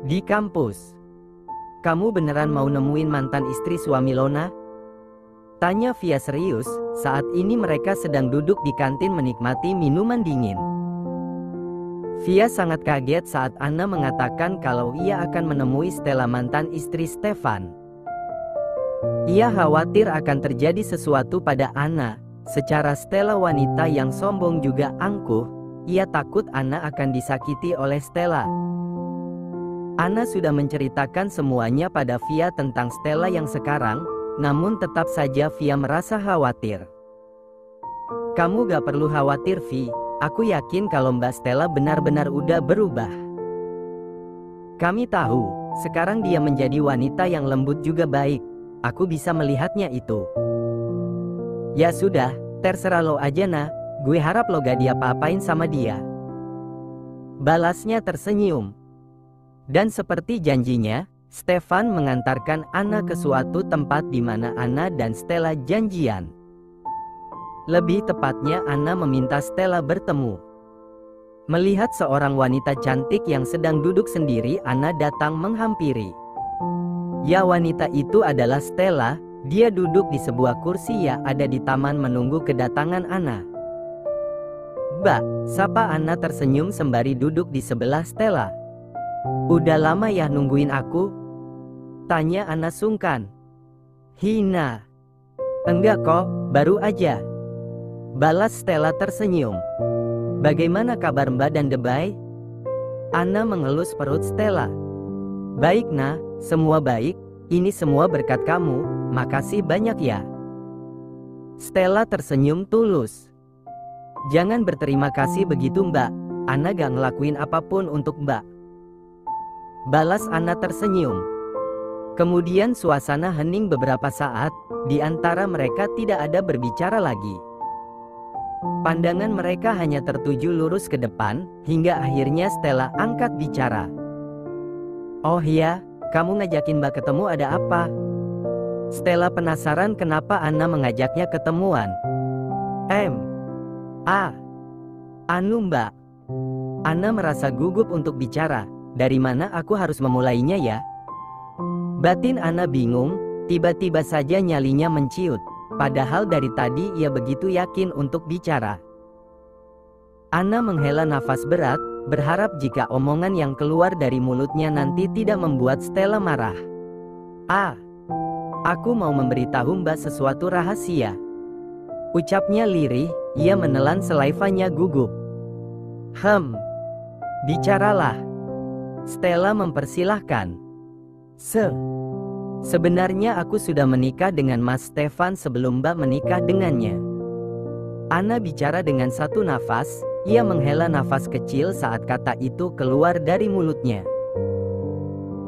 Di kampus. Kamu beneran mau nemuin mantan istri suami Lona? Tanya Via serius, saat ini mereka sedang duduk di kantin menikmati minuman dingin. Via sangat kaget saat Anna mengatakan kalau ia akan menemui Stella, mantan istri Stefan. Ia khawatir akan terjadi sesuatu pada Anna. Secara Stella wanita yang sombong juga angkuh, ia takut Anna akan disakiti oleh Stella. Anna sudah menceritakan semuanya pada Via tentang Stella yang sekarang, namun tetap saja Via merasa khawatir. Kamu gak perlu khawatir, Vi. Aku yakin kalau Mbak Stella benar-benar udah berubah. Kami tahu, sekarang dia menjadi wanita yang lembut juga baik. Aku bisa melihatnya itu. Ya sudah, terserah lo aja nah. Gue harap lo gak diapa-apain sama dia. Balasnya tersenyum. Dan seperti janjinya, Stefan mengantarkan Anna ke suatu tempat di mana Anna dan Stella janjian. Lebih tepatnya Anna meminta Stella bertemu. Melihat seorang wanita cantik yang sedang duduk sendiri, Anna datang menghampiri. Ya, wanita itu adalah Stella. Dia duduk di sebuah kursi yang ada di taman menunggu kedatangan Anna. "Mbak," sapa Anna tersenyum sembari duduk di sebelah Stella. "Udah lama ya nungguin aku?" tanya Anna sungkan. "Hina. Enggak kok, baru aja," balas Stella tersenyum. "Bagaimana kabar Mbak dan Debay?" Anna mengelus perut Stella. "Baik nah, semua baik. Ini semua berkat kamu, makasih banyak ya." Stella tersenyum tulus. "Jangan berterima kasih begitu Mbak, Anna gak ngelakuin apapun untuk Mbak," balas Anna tersenyum. Kemudian suasana hening beberapa saat, di antara mereka tidak ada berbicara lagi. Pandangan mereka hanya tertuju lurus ke depan, hingga akhirnya Stella angkat bicara. "Oh ya, kamu ngajakin Mbak ketemu ada apa?" Stella penasaran kenapa Anna mengajaknya ketemuan. Anu Mbak." Anna merasa gugup untuk bicara. "Dari mana aku harus memulainya ya?" Batin Anna bingung, tiba-tiba saja nyalinya menciut. Padahal dari tadi ia begitu yakin untuk bicara. Anna menghela nafas berat, berharap jika omongan yang keluar dari mulutnya nanti tidak membuat Stella marah. Aku mau memberitahu Mbak sesuatu rahasia," ucapnya lirih. Ia menelan selaivanya gugup. Bicaralah," Stella mempersilahkan. Sebenarnya aku sudah menikah dengan Mas Stefan sebelum Mbak menikah dengannya." Anna bicara dengan satu nafas. Ia menghela nafas kecil saat kata itu keluar dari mulutnya.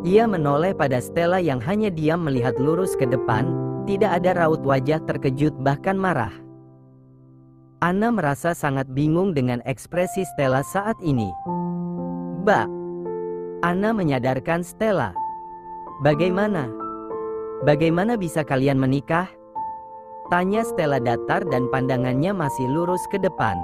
Ia menoleh pada Stella yang hanya diam melihat lurus ke depan. Tidak ada raut wajah terkejut bahkan marah. Anna merasa sangat bingung dengan ekspresi Stella saat ini. "Mbak," Anna menyadarkan Stella. Bagaimana bisa kalian menikah?" tanya Stella datar dan pandangannya masih lurus ke depan.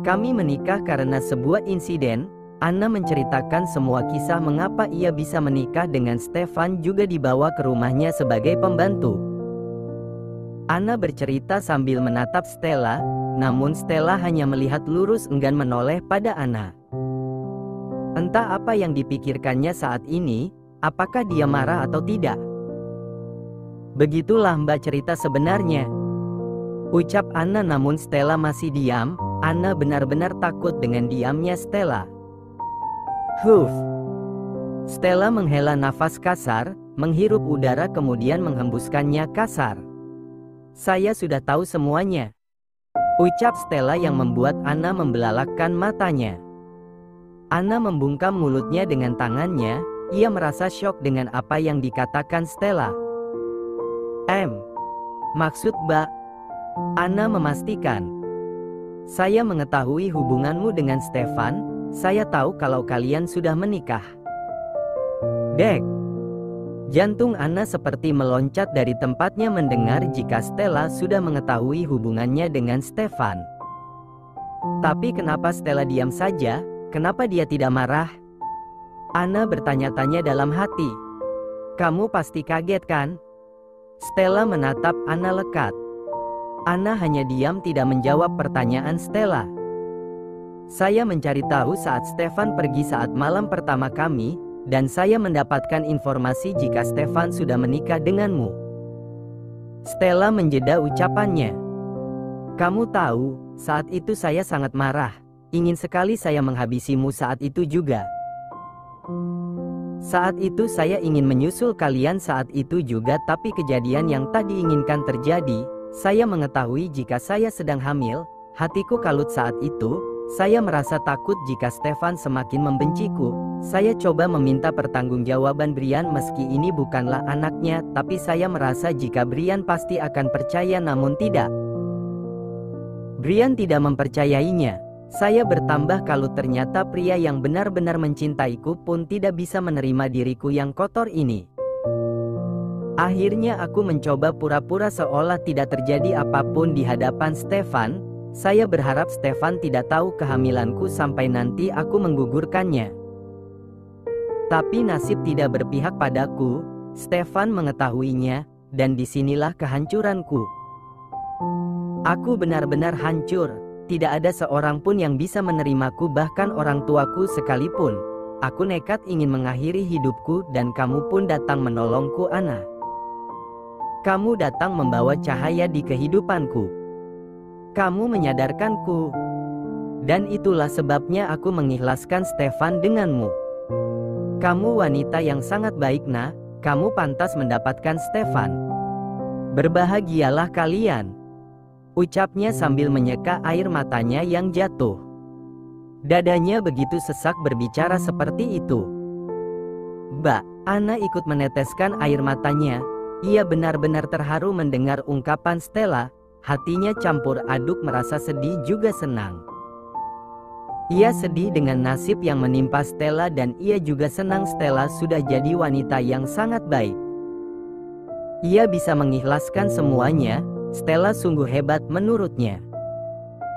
"Kami menikah karena sebuah insiden." Anna menceritakan semua kisah mengapa ia bisa menikah dengan Stefan, juga dibawa ke rumahnya sebagai pembantu. Anna bercerita sambil menatap Stella, namun Stella hanya melihat lurus enggan menoleh pada Anna. Entah apa yang dipikirkannya saat ini, apakah dia marah atau tidak. "Begitulah Mbak cerita sebenarnya," ucap Anna, namun Stella masih diam. Anna benar-benar takut dengan diamnya Stella. Stella menghela nafas kasar, menghirup udara kemudian menghembuskannya kasar. "Saya sudah tahu semuanya," ucap Stella yang membuat Anna membelalakkan matanya. Anna membungkam mulutnya dengan tangannya. Ia merasa syok dengan apa yang dikatakan Stella. Maksud Mbak?" Anna memastikan. "Saya mengetahui hubunganmu dengan Stefan. Saya tahu kalau kalian sudah menikah." Dek! Jantung Anna seperti meloncat dari tempatnya mendengar jika Stella sudah mengetahui hubungannya dengan Stefan. Tapi kenapa Stella diam saja? Kenapa dia tidak marah? Anna bertanya-tanya dalam hati. Kamu pasti kaget kan? Stella menatap Anna lekat. Anna hanya diam tidak menjawab pertanyaan Stella. Saya mencari tahu saat Stefan pergi saat malam pertama kami, dan saya mendapatkan informasi jika Stefan sudah menikah denganmu. Stella menjeda ucapannya. Kamu tahu, saat itu saya sangat marah. Ingin sekali saya menghabisimu saat itu juga. Saat itu saya ingin menyusul kalian saat itu juga, tapi kejadian yang tak diinginkan terjadi. Saya mengetahui jika saya sedang hamil. Hatiku kalut saat itu. Saya merasa takut jika Stefan semakin membenciku. Saya coba meminta pertanggungjawaban Brian meski ini bukanlah anaknya, tapi saya merasa jika Brian pasti akan percaya, namun tidak. Brian tidak mempercayainya. Saya bertambah kalut, ternyata pria yang benar-benar mencintaiku pun tidak bisa menerima diriku yang kotor ini. Akhirnya aku mencoba pura-pura seolah tidak terjadi apapun di hadapan Stefan. Saya berharap Stefan tidak tahu kehamilanku sampai nanti aku menggugurkannya. Tapi nasib tidak berpihak padaku. Stefan mengetahuinya, dan disinilah kehancuranku. Aku benar-benar hancur. Tidak ada seorang pun yang bisa menerimaku, bahkan orang tuaku sekalipun. Aku nekat ingin mengakhiri hidupku, dan kamu pun datang menolongku, Anna. Kamu datang membawa cahaya di kehidupanku. Kamu menyadarkanku. Dan itulah sebabnya aku mengikhlaskan Stefan denganmu. Kamu wanita yang sangat baik, Nah. Kamu pantas mendapatkan Stefan. Berbahagialah kalian. Ucapnya sambil menyeka air matanya yang jatuh. Dadanya begitu sesak berbicara seperti itu. Mbak, Anna ikut meneteskan air matanya. Ia benar-benar terharu mendengar ungkapan Stella. Hatinya campur aduk, merasa sedih juga senang. Ia sedih dengan nasib yang menimpa Stella, dan ia juga senang Stella sudah jadi wanita yang sangat baik. Ia bisa mengikhlaskan semuanya. Stella sungguh hebat menurutnya.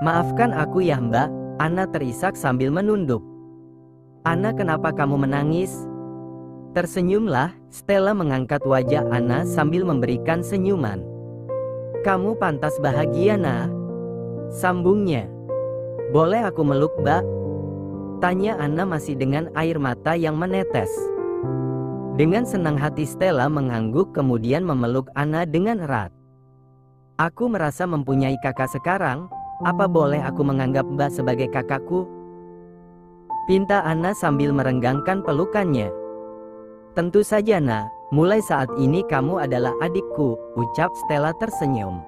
Maafkan aku ya, Mbak. Anna terisak sambil menunduk. Anna, kenapa kamu menangis? Tersenyumlah. Stella mengangkat wajah Anna sambil memberikan senyuman. Kamu pantas bahagia, Nah. Sambungnya. Boleh aku meluk, Mbak? Tanya Anna masih dengan air mata yang menetes. Dengan senang hati Stella mengangguk kemudian memeluk Anna dengan erat. Aku merasa mempunyai kakak sekarang. Apa boleh aku menganggap Mbak sebagai kakakku? Pinta Anna sambil merenggangkan pelukannya. Tentu saja, Nah. Mulai saat ini kamu adalah adikku, ucap Stella tersenyum.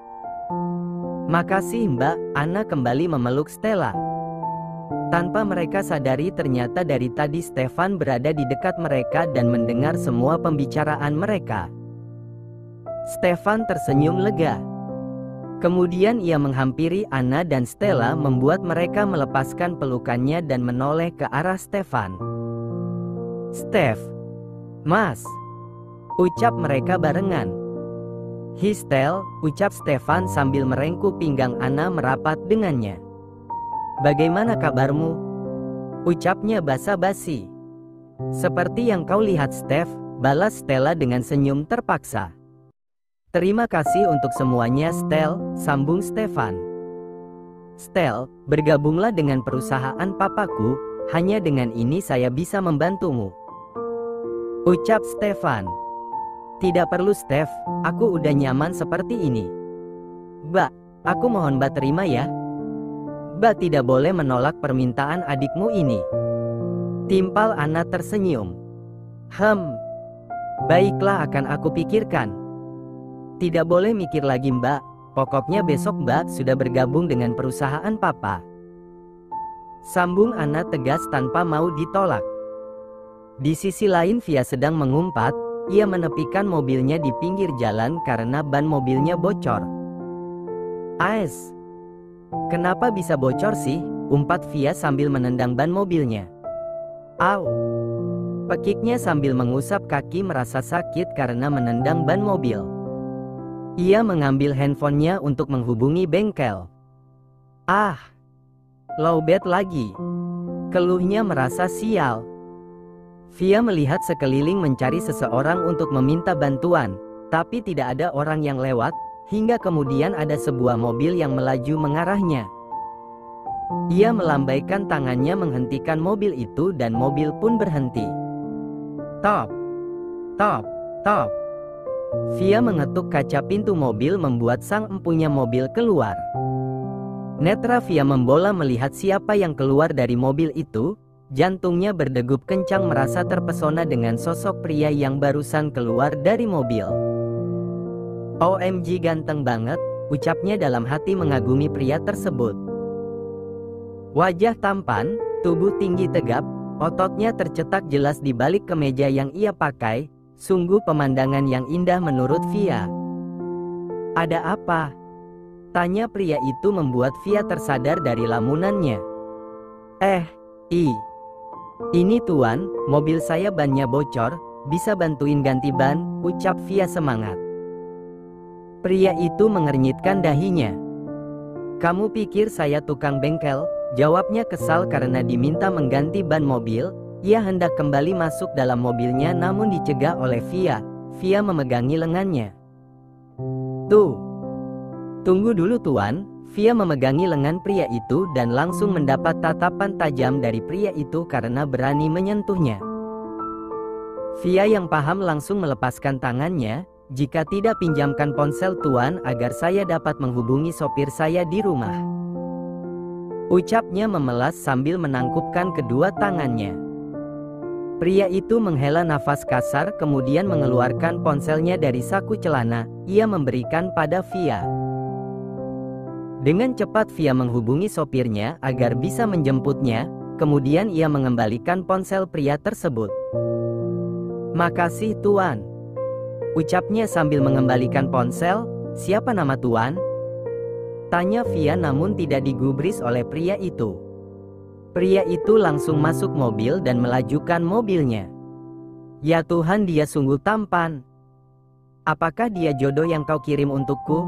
Makasih, Mbak. Anna kembali memeluk Stella. Tanpa mereka sadari, ternyata dari tadi Stefan berada di dekat mereka dan mendengar semua pembicaraan mereka. Stefan tersenyum lega. Kemudian ia menghampiri Anna dan Stella, membuat mereka melepaskan pelukannya dan menoleh ke arah Stefan. Stef, Mas, ucap mereka barengan. Histel, ucap Stefan sambil merengkuh pinggang Anna merapat dengannya. Bagaimana kabarmu? Ucapnya basa-basi. Seperti yang kau lihat, Stef, balas Stella dengan senyum terpaksa. Terima kasih untuk semuanya, Stel, sambung Stefan. Stel, bergabunglah dengan perusahaan papaku, hanya dengan ini saya bisa membantumu, ucap Stefan. Tidak perlu, Stef, aku udah nyaman seperti ini. Mbak, aku mohon Mbak terima ya. Mbak tidak boleh menolak permintaan adikmu ini. Timpal Anna tersenyum. Baiklah, akan aku pikirkan. Tidak boleh mikir lagi, Mbak. Pokoknya besok Mbak sudah bergabung dengan perusahaan papa, sambung Anna tegas tanpa mau ditolak. Di sisi lain Via sedang mengumpat. Ia menepikan mobilnya di pinggir jalan karena ban mobilnya bocor. Aes, kenapa bisa bocor sih? Umpat Via sambil menendang ban mobilnya. Au, pekiknya sambil mengusap kaki, merasa sakit karena menendang ban mobil. Ia mengambil handphonenya untuk menghubungi bengkel. Lowbat lagi. Keluhnya merasa sial. Via melihat sekeliling mencari seseorang untuk meminta bantuan, tapi tidak ada orang yang lewat, hingga kemudian ada sebuah mobil yang melaju mengarahnya. Ia melambaikan tangannya menghentikan mobil itu dan mobil pun berhenti. Top, top, top. Via mengetuk kaca pintu mobil membuat sang empunya mobil keluar. Netra Via membola melihat siapa yang keluar dari mobil itu. Jantungnya berdegup kencang merasa terpesona dengan sosok pria yang barusan keluar dari mobil. OMG ganteng banget, ucapnya dalam hati mengagumi pria tersebut. Wajah tampan, tubuh tinggi tegap, ototnya tercetak jelas di balik kemeja yang ia pakai, sungguh pemandangan yang indah menurut Via. Ada apa? Tanya pria itu membuat Via tersadar dari lamunannya. Ini tuan, mobil saya bannya bocor, bisa bantuin ganti ban, ucap Via semangat. Pria itu mengernyitkan dahinya. Kamu pikir saya tukang bengkel? Jawabnya kesal karena diminta mengganti ban mobil. Ia hendak kembali masuk dalam mobilnya namun dicegah oleh Via. Via memegangi lengannya. Tunggu dulu tuan. Via memegangi lengan pria itu dan langsung mendapat tatapan tajam dari pria itu karena berani menyentuhnya. Via yang paham langsung melepaskan tangannya. Jika tidak, pinjamkan ponsel tuan agar saya dapat menghubungi sopir saya di rumah. Ucapnya memelas sambil menangkupkan kedua tangannya. Pria itu menghela nafas kasar kemudian mengeluarkan ponselnya dari saku celana. Ia memberikan pada Via. Dengan cepat Via menghubungi sopirnya agar bisa menjemputnya, kemudian ia mengembalikan ponsel pria tersebut. Makasih tuan, ucapnya sambil mengembalikan ponsel. Siapa nama tuan? Tanya Via namun tidak digubris oleh pria itu. Pria itu langsung masuk mobil dan melajukan mobilnya. Ya Tuhan, dia sungguh tampan. Apakah dia jodoh yang kau kirim untukku?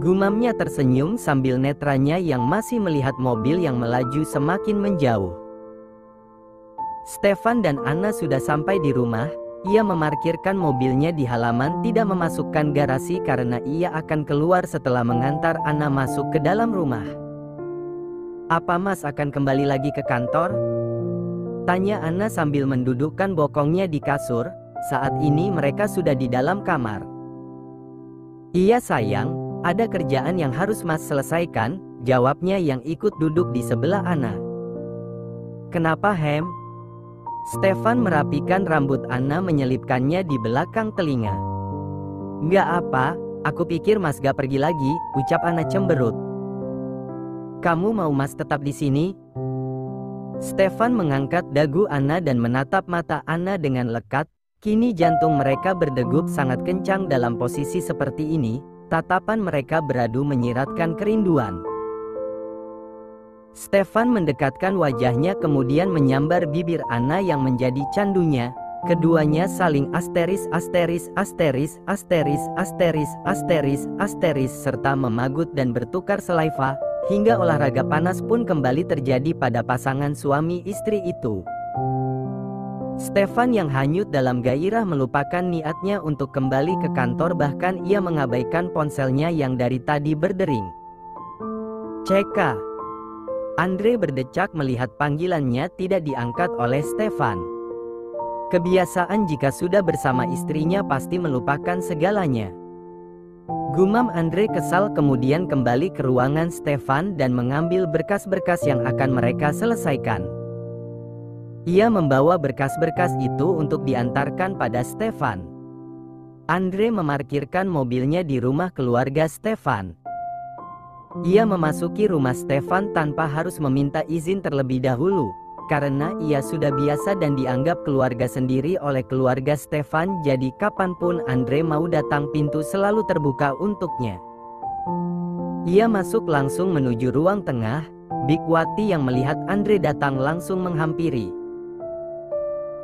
Gumamnya tersenyum sambil netranya yang masih melihat mobil yang melaju semakin menjauh. Stefan dan Anna sudah sampai di rumah. Ia memarkirkan mobilnya di halaman, tidak memasukkan garasi karena ia akan keluar setelah mengantar Anna masuk ke dalam rumah. Apa Mas akan kembali lagi ke kantor? Tanya Anna sambil mendudukkan bokongnya di kasur. Saat ini mereka sudah di dalam kamar. Iya sayang, ada kerjaan yang harus Mas selesaikan, jawabnya yang ikut duduk di sebelah Anna. Kenapa Hem? Stefan merapikan rambut Anna menyelipkannya di belakang telinga. Nggak apa, aku pikir Mas gak pergi lagi, ucap Anna cemberut. Kamu mau Mas tetap di sini? Stefan mengangkat dagu Anna dan menatap mata Anna dengan lekat. Kini jantung mereka berdegup sangat kencang dalam posisi seperti ini. Tatapan mereka beradu menyiratkan kerinduan. Stefan mendekatkan wajahnya kemudian menyambar bibir Anna yang menjadi candunya. Keduanya saling asteris serta memagut dan bertukar selaiva, hingga olahraga panas pun kembali terjadi pada pasangan suami istri itu. Stefan yang hanyut dalam gairah melupakan niatnya untuk kembali ke kantor, bahkan ia mengabaikan ponselnya yang dari tadi berdering. Ceka. Andre berdecak melihat panggilannya tidak diangkat oleh Stefan. Kebiasaan jika sudah bersama istrinya pasti melupakan segalanya. Gumam Andre kesal kemudian kembali ke ruangan Stefan dan mengambil berkas-berkas yang akan mereka selesaikan. Ia membawa berkas-berkas itu untuk diantarkan pada Stefan. Andre memarkirkan mobilnya di rumah keluarga Stefan. Ia memasuki rumah Stefan tanpa harus meminta izin terlebih dahulu, karena ia sudah biasa dan dianggap keluarga sendiri oleh keluarga Stefan. Jadi kapanpun Andre mau datang, pintu selalu terbuka untuknya. Ia masuk langsung menuju ruang tengah. Bikwati yang melihat Andre datang langsung menghampiri.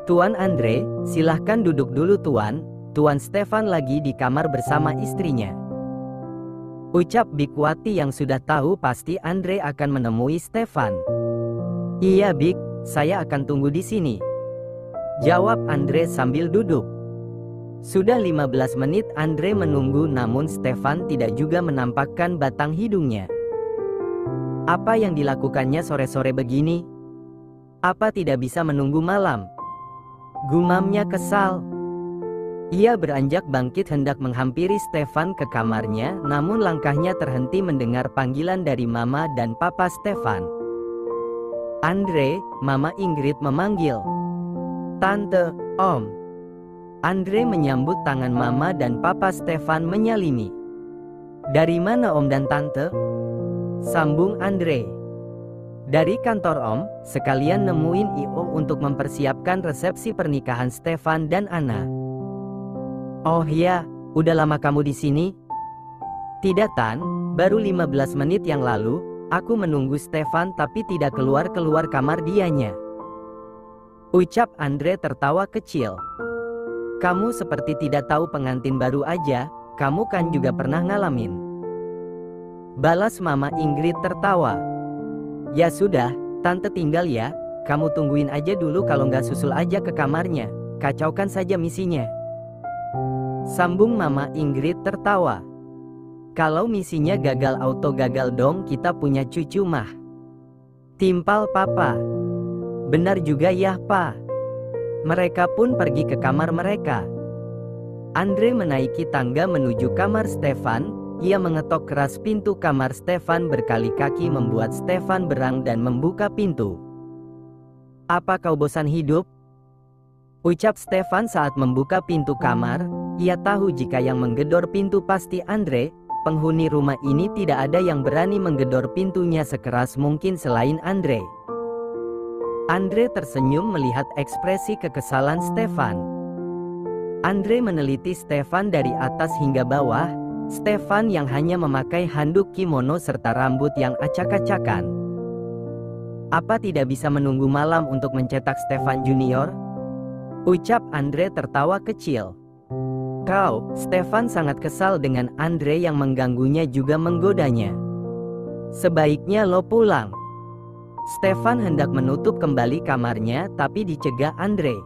Tuan Andre, silahkan duduk dulu Tuan. Tuan Stefan lagi di kamar bersama istrinya, ucap Bikwati yang sudah tahu pasti Andre akan menemui Stefan. Iya Big, saya akan tunggu di sini, jawab Andre sambil duduk. Sudah 15 menit Andre menunggu namun Stefan tidak juga menampakkan batang hidungnya. Apa yang dilakukannya sore-sore begini? Apa tidak bisa menunggu malam? Gumamnya kesal. Ia beranjak bangkit hendak menghampiri Stefan ke kamarnya, namun langkahnya terhenti mendengar panggilan dari Mama dan Papa Stefan. Andre, Mama Ingrid memanggil. Tante, Om. Andre menyambut tangan Mama dan Papa Stefan menyalimi. Dari mana Om dan Tante? Sambung Andre. Dari kantor Om, sekalian nemuin I.O. untuk mempersiapkan resepsi pernikahan Stefan dan Anna. Oh ya, udah lama kamu di sini? Tidak Tan, baru 15 menit yang lalu, aku menunggu Stefan tapi tidak keluar-keluar kamar dianya. Ucap Andre tertawa kecil. Kamu seperti tidak tahu pengantin baru aja, kamu kan juga pernah ngalamin. Balas Mama Ingrid tertawa. Ya sudah, Tante tinggal ya, kamu tungguin aja dulu kalau nggak susul aja ke kamarnya, kacaukan saja misinya. Sambung Mama Ingrid tertawa. Kalau misinya gagal auto gagal dong kita punya cucu mah. Timpal Papa. Benar juga ya Pa. Mereka pun pergi ke kamar mereka. Andre menaiki tangga menuju kamar Stefan. Ia mengetok keras pintu kamar Stefan berkali kaki membuat Stefan berang dan membuka pintu. Apa kau bosan hidup? Ucap Stefan saat membuka pintu kamar. Ia tahu jika yang menggedor pintu pasti Andre. Penghuni rumah ini tidak ada yang berani menggedor pintunya sekeras mungkin selain Andre. Andre tersenyum melihat ekspresi kekesalan Stefan. Andre meneliti Stefan dari atas hingga bawah. Stefan yang hanya memakai handuk kimono serta rambut yang acak-acakan. Apa tidak bisa menunggu malam untuk mencetak Stefan Junior? Ucap Andre tertawa kecil. Kau, Stefan sangat kesal dengan Andre yang mengganggunya juga menggodanya. Sebaiknya lo pulang. Stefan hendak menutup kembali kamarnya tapi dicegah Andre.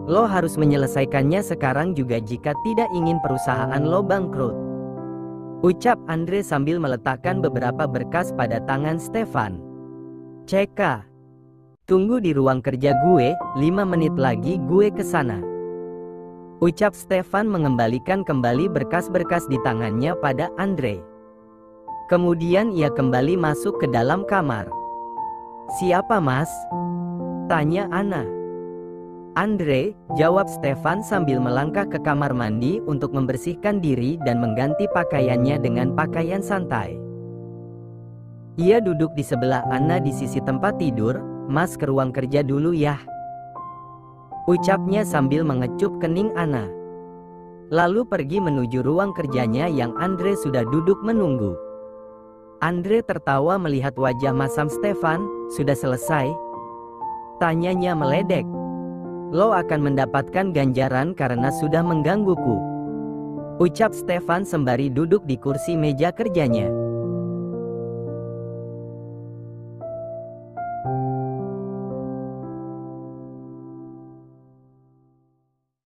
Lo harus menyelesaikannya sekarang juga jika tidak ingin perusahaan lo bangkrut. Ucap Andre sambil meletakkan beberapa berkas pada tangan Stefan. CK. Tunggu di ruang kerja gue, 5 menit lagi gue kesana. Ucap Stefan mengembalikan kembali berkas-berkas di tangannya pada Andre. Kemudian ia kembali masuk ke dalam kamar. Siapa mas? Tanya Anna. Andre, jawab Stefan sambil melangkah ke kamar mandi untuk membersihkan diri dan mengganti pakaiannya dengan pakaian santai. Ia duduk di sebelah Anna di sisi tempat tidur. Mas ke ruang kerja dulu ya. Ucapnya sambil mengecup kening Anna. Lalu pergi menuju ruang kerjanya yang Andre sudah duduk menunggu. Andre tertawa melihat wajah masam Stefan. Sudah selesai? Tanyanya meledek. Lo akan mendapatkan ganjaran karena sudah menggangguku. Ucap Stefan sembari duduk di kursi meja kerjanya.